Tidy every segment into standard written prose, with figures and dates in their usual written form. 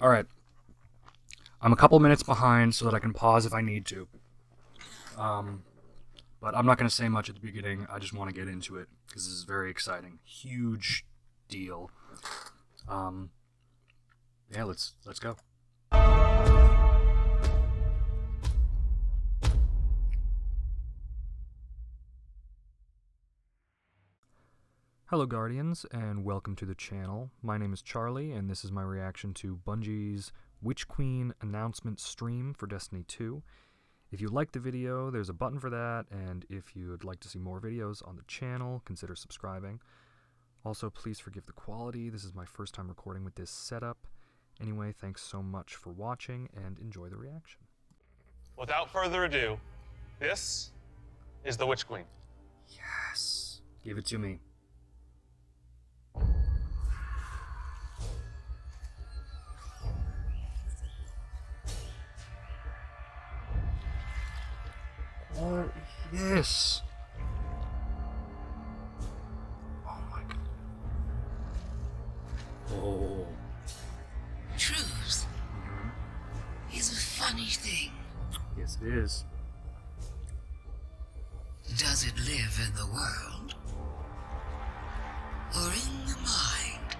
Alright. I'm a couple minutes behind so that I can pause if I need to. But I'm not going to say much at the beginning. I just want to get into it because this is very exciting. Huge deal. Yeah, let's go. Hello Guardians, and welcome to the channel. My name is Charlie, and this is my reaction to Bungie's Witch Queen announcement stream for Destiny 2. If you liked the video, there's a button for that, and if you'd like to see more videos on the channel, consider subscribing. Also, please forgive the quality. This is my first time recording with this setup. Anyway, thanks so much for watching, and enjoy the reaction. Without further ado, this is the Witch Queen. Yes! Give it to me. What is this? Oh my god. Oh. Truth is a funny thing. Yes, it is. Does it live in the world? Or in the mind?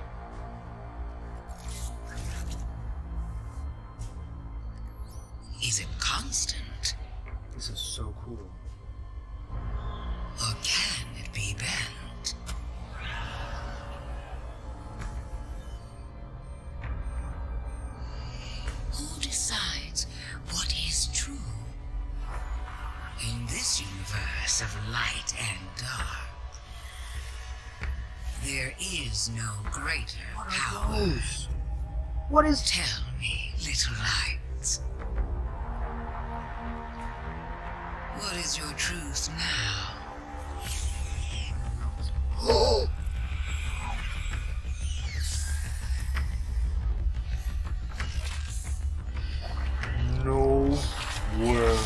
Is it constant? This is so cool. Or can it be bent? Who decides what is true? In this universe of light and dark, there is no greater power. What is... Tell me, little lights. What is your truth now? Oh! No way.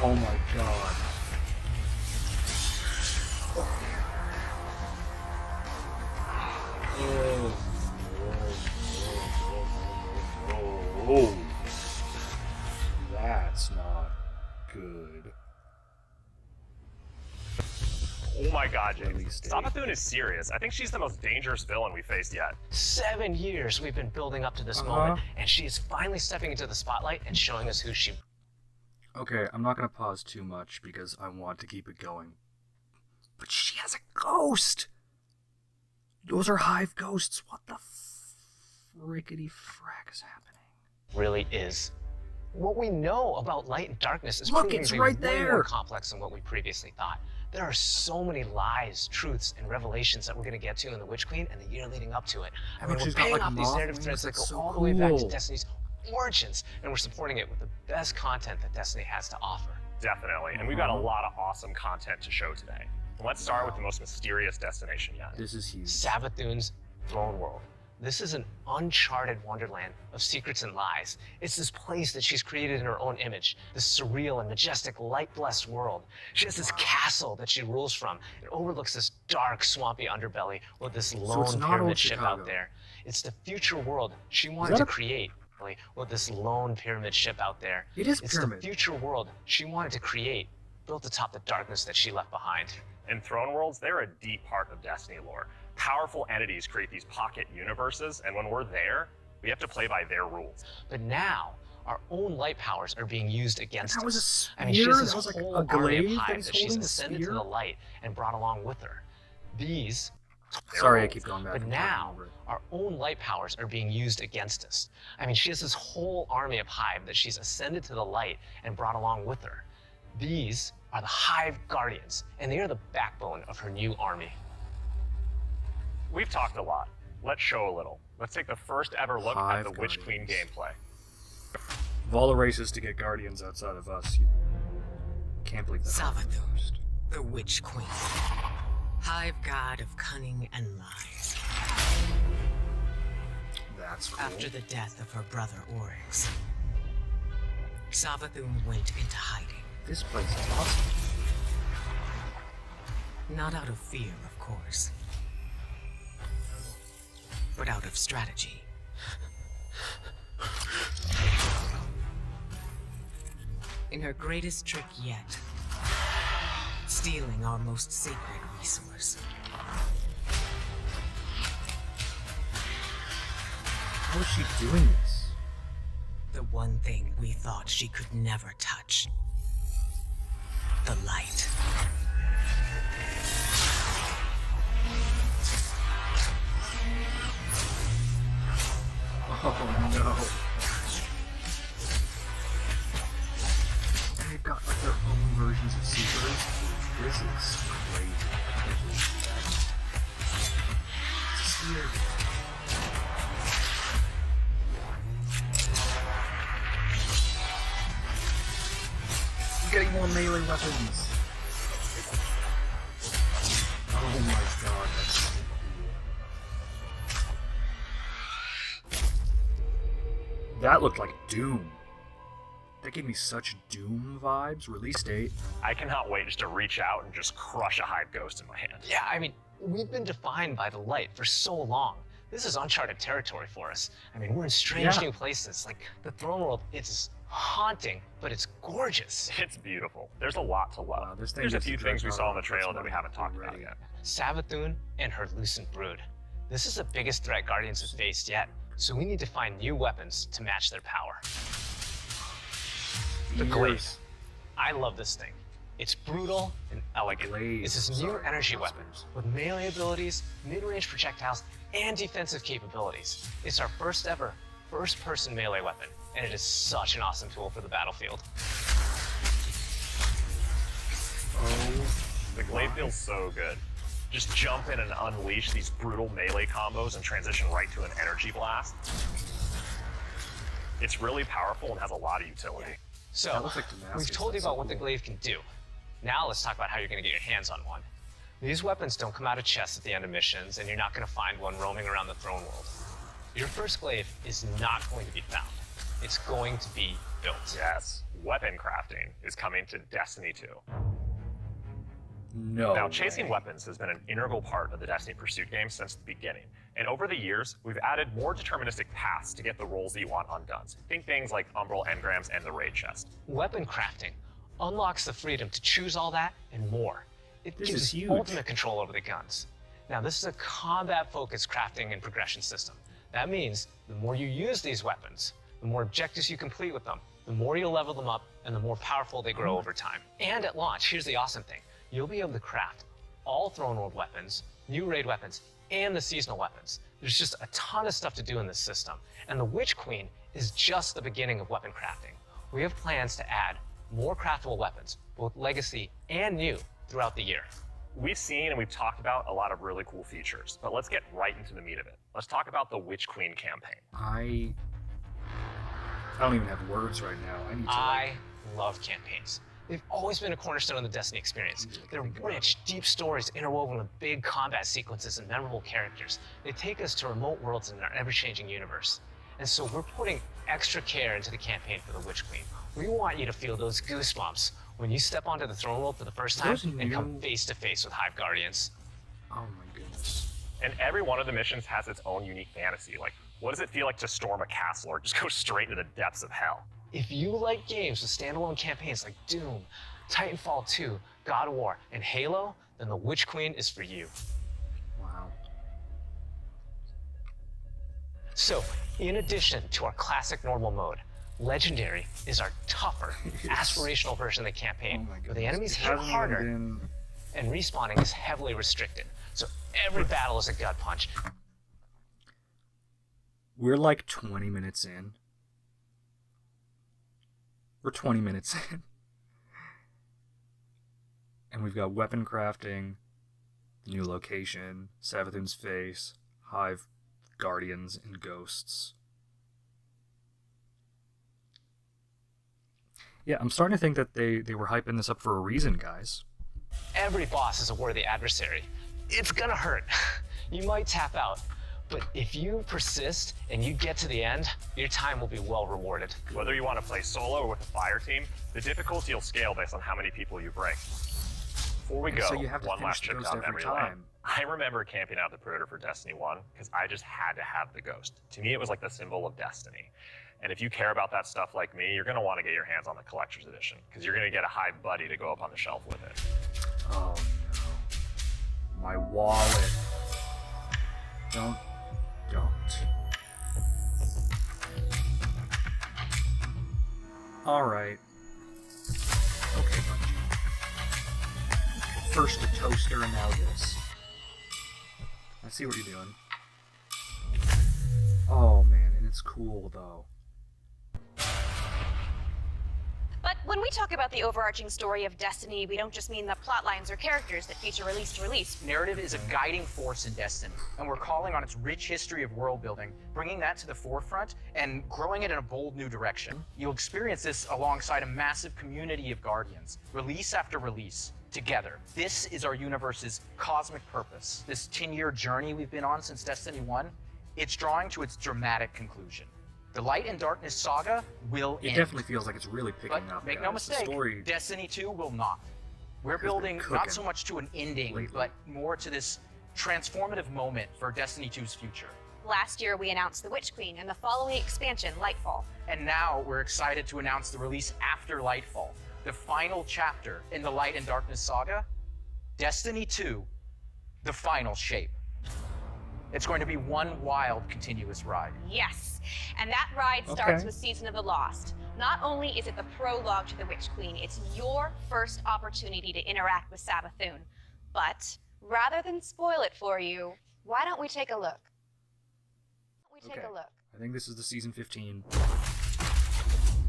Oh my god. Oh, that's not good. Oh my god, James. Release date. Savathun is serious. I think she's the most dangerous villain we faced yet. 7 years we've been building up to this moment, and she is finally stepping into the spotlight and showing us who she... Okay, I'm not gonna pause too much because I want to keep it going. But she has a ghost! Those are hive ghosts. What the frickety frack is happening? really is. What we know about light and darkness is Look, proving it's to be right way there. more complex than what we previously thought. There are so many lies, truths, and revelations that we're going to get to in the Witch Queen and the year leading up to it. I mean, we're she's got, paying like, off these moth narrative wings. threads that That's go so all the way back to cool. Destiny's origins, and we're supporting it with the best content that Destiny has to offer. Definitely. And we've got a lot of awesome content to show today. Let's start with the most mysterious destination yet. This is huge. Savathun's throne world. This is an uncharted wonderland of secrets and lies. It's this place that she's created in her own image, this surreal and majestic light-blessed world. She has this castle that she rules from. It overlooks this dark, swampy underbelly with this lone it's not pyramid old ship Chicago. out there. It's the future world she wanted that to a- create really, with this lone pyramid ship out there. It is It's pyramid. the future world she wanted to create, built atop the darkness that she left behind. And Throne Worlds, they're a deep part of Destiny lore. Powerful entities create these pocket universes, and when we're there, we have to play by their rules. But now, our own light powers are being used against That was a us. spear? I mean, she has That this was like whole a army glaive of that hive he's that she's holding, a ascended to spear? the light and brought along with her. These, Sorry, I keep going back. but and now, talking over it. our own light powers are being used against us. I mean, she has this whole army of hive that she's ascended to the light and brought along with her. These are the Hive Guardians, and they are the backbone of her new army. We've talked a lot. Let's show a little. Let's take the first ever look Hive at the Witch Queen Guardians. gameplay. Of all the races to get guardians outside of us, you can't believe that. Savathun, the Witch Queen, hive god of cunning and lies. That's cool. After the death of her brother Oryx, Savathun went into hiding. This place is awesome. Not out of fear, of course, but out of strategy. In her greatest trick yet, stealing our most sacred resource. How is she doing this? The one thing we thought she could never touch. The light. Oh no. And they've got like their own versions of secrets. This is crazy. It's scary. I'm getting more melee weapons. Oh my god, that's so cool. That looked like Doom. That gave me such Doom vibes. Release date. I cannot wait just to reach out and just crush a hive ghost in my hand. Yeah, I mean, we've been defined by the light for so long. This is uncharted territory for us. I mean, we're in strange new places. Like, the throne world, it's haunting, but it's gorgeous. It's beautiful. There's a lot to love. Wow, this thing There's a gets few to things we dress saw in the up. trailer That's that we what haven't talked about already. yet. Savathun and her Lucent Brood. This is the biggest threat Guardians have faced yet, so we need to find new weapons to match their power. The Glaive. I love this thing. It's brutal and elegant. It's this new energy weapon with melee abilities, mid-range projectiles, and defensive capabilities. It's our first ever first-person melee weapon, and it is such an awesome tool for the battlefield. Oh, The Glaive feels so good. Just jump in and unleash these brutal melee combos and transition right to an energy blast. It's really powerful and has a lot of utility. So, That looks like Damascus. we've told you That's about so what the cool. Glaive can do. Now let's talk about how you're going to get your hands on one. These weapons don't come out of chests at the end of missions, and you're not going to find one roaming around the throne world. Your first Glaive is not going to be found. It's going to be built. Yes, weapon crafting is coming to Destiny 2. No. Now, chasing weapons has been an integral part of the Destiny Pursuit game since the beginning. And over the years, we've added more deterministic paths to get the roles that you want undone. Think things like Umbral engrams and the raid chest. Weapon crafting unlocks the freedom to choose all that and more. It This gives is you huge. ultimate control over the guns. Now, this is a combat-focused crafting and progression system. That means the more you use these weapons, the more objectives you complete with them, the more you'll level them up, and the more powerful they grow over time. And at launch, here's the awesome thing. You'll be able to craft all Throne World weapons, new raid weapons, and the seasonal weapons. There's just a ton of stuff to do in this system. And the Witch Queen is just the beginning of weapon crafting. We have plans to add more craftable weapons, both legacy and new, throughout the year. We've seen and we've talked about a lot of really cool features, but let's get right into the meat of it. Let's talk about the Witch Queen campaign. I don't even have words right now. I need to. I love campaigns. They've always been a cornerstone of the Destiny experience. They're rich, deep stories interwoven with big combat sequences and memorable characters. They take us to remote worlds in our ever-changing universe. And so we're putting extra care into the campaign for the Witch Queen. We want you to feel those goosebumps when you step onto the throne world for the first time Those and come new- face to face with Hive Guardians. Oh my goodness. And every one of the missions has its own unique fantasy. Like, what does it feel like to storm a castle or just go straight into the depths of hell? If you like games with standalone campaigns like Doom, Titanfall 2, God of War, and Halo, then the Witch Queen is for you. Wow. So, in addition to our classic normal mode, Legendary is our tougher, aspirational version of the campaign, Oh my where the goodness. enemies It hit hasn't even harder been- and respawning is heavily restricted. So every battle is a gut punch. We're like 20 minutes in. We're 20 minutes in. And we've got weapon crafting, the new location, Savathun's face, Hive Guardians, and Ghosts. Yeah, I'm starting to think that they were hyping this up for a reason, guys. Every boss is a worthy adversary. It's gonna hurt. You might tap out. But if you persist and you get to the end, your time will be well rewarded. Whether you want to play solo or with a fire team, the difficulty will scale based on how many people you bring. Before we And go, so you have to one finish last the trip ghost down every memory lane. time. I remember camping out the Predator for Destiny 1 because I just had to have the ghost. To me, it was like the symbol of destiny. And if you care about that stuff like me, you're going to want to get your hands on the collector's edition because you're going to get a Hive buddy to go up on the shelf with it. Oh no. My wallet. Don't. Alright. Okay, Bungie. First a toaster and now this. I see what you're doing. Oh man, and it's cool though. But when we talk about the overarching story of Destiny, we don't just mean the plot lines or characters that feature release to release. Narrative is a guiding force in Destiny, and we're calling on its rich history of world building, bringing that to the forefront and growing it in a bold new direction. You'll experience this alongside a massive community of Guardians, release after release, together. This is our universe's cosmic purpose. This 10-year journey we've been on since Destiny 1, it's drawing to its dramatic conclusion. The Light and Darkness saga will end. It definitely feels like it's really picking But up. make guys. no The mistake, story Destiny 2 will not. We're Has been building cooking not so much to an ending, lately. but more to this transformative moment for Destiny 2's future. Last year, we announced the Witch Queen and the following expansion, Lightfall. And now we're excited to announce the release after Lightfall, the final chapter in the Light and Darkness saga, Destiny 2, the final shape. It's going to be one wild, continuous ride. Yes, and that ride starts Okay. with Season of the Lost. Not only is it the prologue to the Witch Queen, it's your first opportunity to interact with Savathun. But rather than spoil it for you, why don't we take a look? Okay. I think this is the season 15.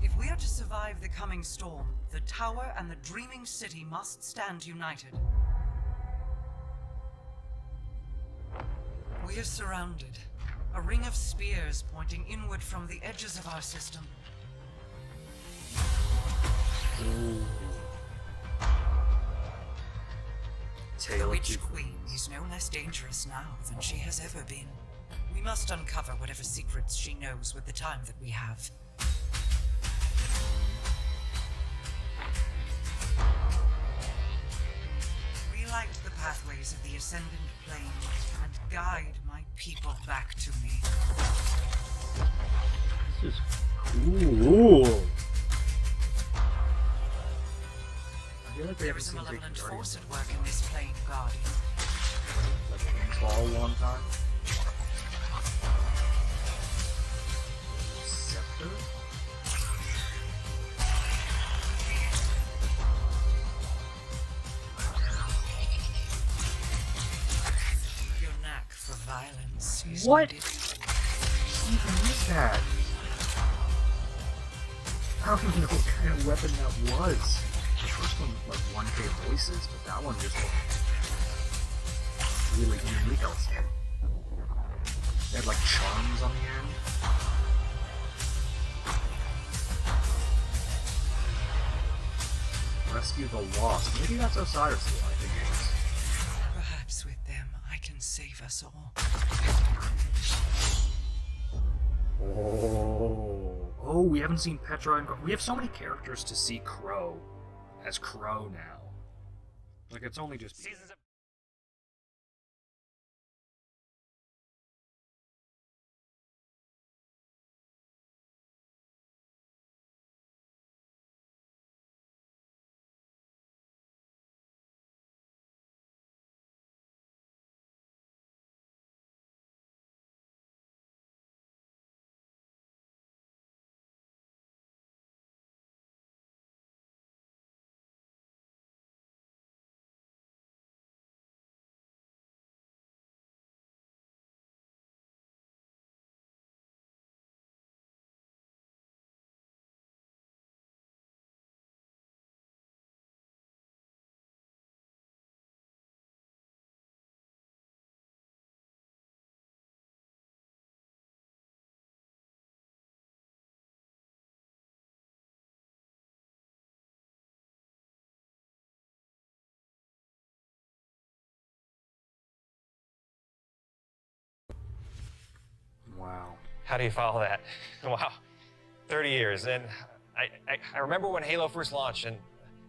If we are to survive the coming storm, the tower and the dreaming city must stand united. We are surrounded. A ring of spears pointing inward from the edges of our system. The Tale of Witch Two Queen Queens. is no less dangerous now than she has ever been. We must uncover whatever secrets she knows with the time that we have. Relight the pathways of the Ascendant Plane and guide my people back to me. This is cool. I feel like they There haven't is a seen malevolent Taken force Guardian at work in this plane, Guardian. like Fall one time. Scepter? Your knack for violence is What? needed. Even is that? I don't even know what kind of weapon that was. The first one like 1K voices, but that one just looked really unique, I'll say. They had like charms on the end. Rescue the Lost. Maybe that's Osiris, I think it is. Perhaps with them, I can save us all. Oh, we haven't seen Petra and we have so many characters to see Crow as Crow now. Like it's only just Seasons of wow. How do you follow that? Wow, 30 years. And I remember when Halo first launched, and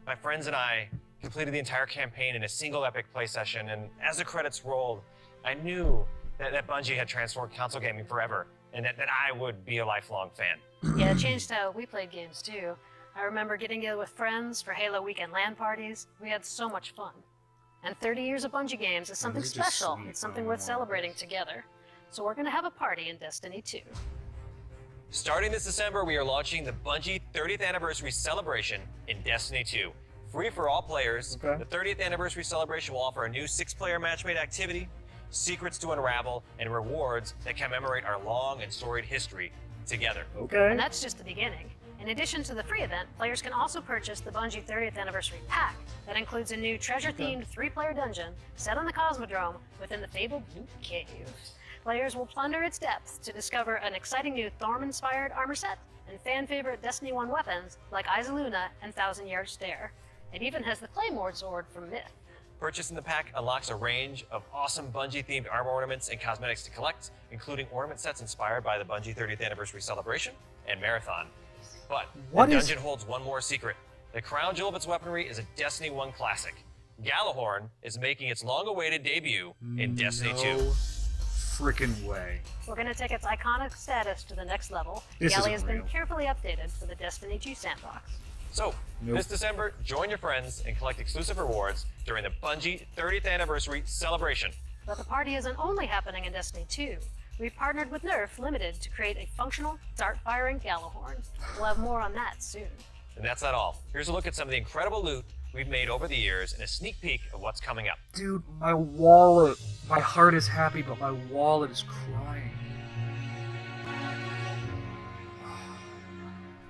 my friends and I completed the entire campaign in a single epic play session, and as the credits rolled, I knew that Bungie had transformed console gaming forever, and that I would be a lifelong fan. Yeah, it changed how we played games too. I remember getting together with friends for Halo weekend LAN parties. We had so much fun. And 30 years of Bungie games is something they're just special. sweet. It's something worth celebrating together. So we're gonna have a party in Destiny 2. Starting this December, we are launching the Bungie 30th Anniversary Celebration in Destiny 2. Free for all players, Okay. the 30th Anniversary Celebration will offer a new 6-player matchmade activity, secrets to unravel, and rewards that commemorate our long and storied history together. Okay. And that's just the beginning. In addition to the free event, players can also purchase the Bungie 30th Anniversary Pack that includes a new treasure-themed 3-player dungeon set on the Cosmodrome within the fabled Blue Cave. Players will plunder its depths to discover an exciting new Thorm-inspired armor set and fan-favorite Destiny 1 weapons like Izaluna and Thousand Yard Stare. It even has the Claymore Sword from Myth. Purchasing the pack unlocks a range of awesome Bungie-themed armor ornaments and cosmetics to collect, including ornament sets inspired by the Bungie 30th Anniversary Celebration and Marathon. But What the is- dungeon holds one more secret. The crown jewel of its weaponry is a Destiny 1 classic. Gallahorn is making its long-awaited debut in Destiny 2. Freaking way. We're going to take its iconic status to the next level. This Galley isn't has been real. carefully updated for the Destiny 2 sandbox. So, Nope. this December, join your friends and collect exclusive rewards during the Bungie 30th Anniversary Celebration. But the party isn't only happening in Destiny 2. We've partnered with Nerf Limited to create a functional, dart-firing Gallahorn. We'll have more on that soon. And that's not all. Here's a look at some of the incredible loot we've made over the years and a sneak peek of what's coming up. Dude, my wallet. My heart is happy, but my wallet is crying.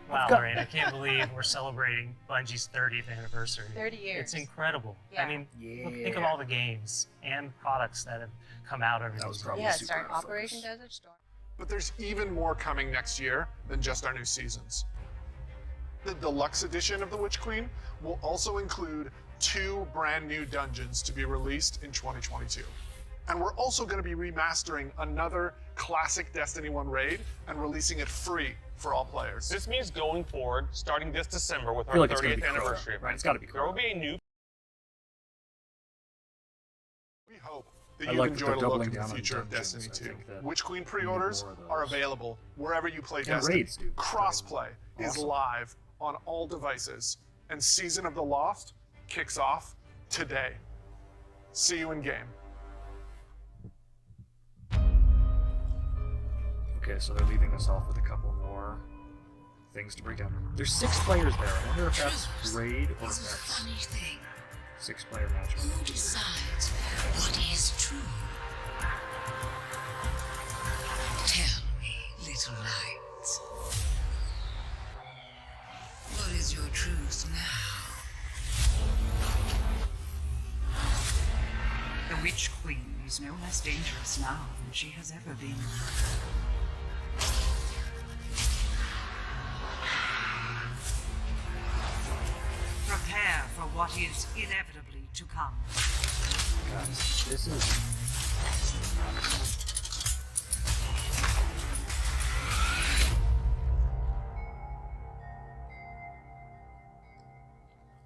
Wow, got- Lorraine, I can't believe we're celebrating Bungie's 30th anniversary. 30 years. It's incredible. Yeah. I mean, look, think of all the games and products that have come out over That was these probably years. super start out of Operation focus. Desert Storm. But there's even more coming next year than just our new seasons. The deluxe edition of the Witch Queen will also include 2 brand new dungeons to be released in 2022. And we're also going to be remastering another classic Destiny 1 raid and releasing it free for all players. This means going forward, starting this December with I our feel like it's gonna 30th be Crota, anniversary right? event, It's gotta be there will Crota. be a new We hope that I you've like that they're enjoyed a look doubling at the down on future of dungeons. Destiny I 2. think that Witch Queen we need pre-orders more of those. are available wherever you play And Destiny. raids, dude. Crossplay is Awesome. live on all devices, and Season of the Lost kicks off today. See you in game. Okay, so they're leaving us off with a couple more things to break down. There's 6 players there. I wonder if that's raid or if that's Funny thing, 6-player match. who decides what is true? Tell me, little light. What is your truth now? The Witch Queen is no less dangerous now than she has ever been. Prepare for what is inevitably to come. Guys, this is...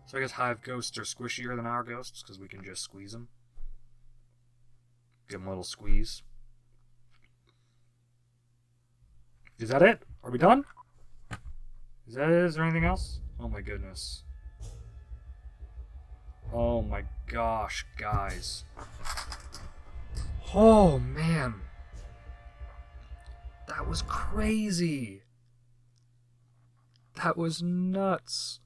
So I guess Hive ghosts are squishier than our ghosts because we can just squeeze them. Give them a little squeeze. Is that it? Are we done? Is that it? Is there anything else? Oh my goodness. Oh my gosh, guys. Oh man. That was crazy. That was nuts.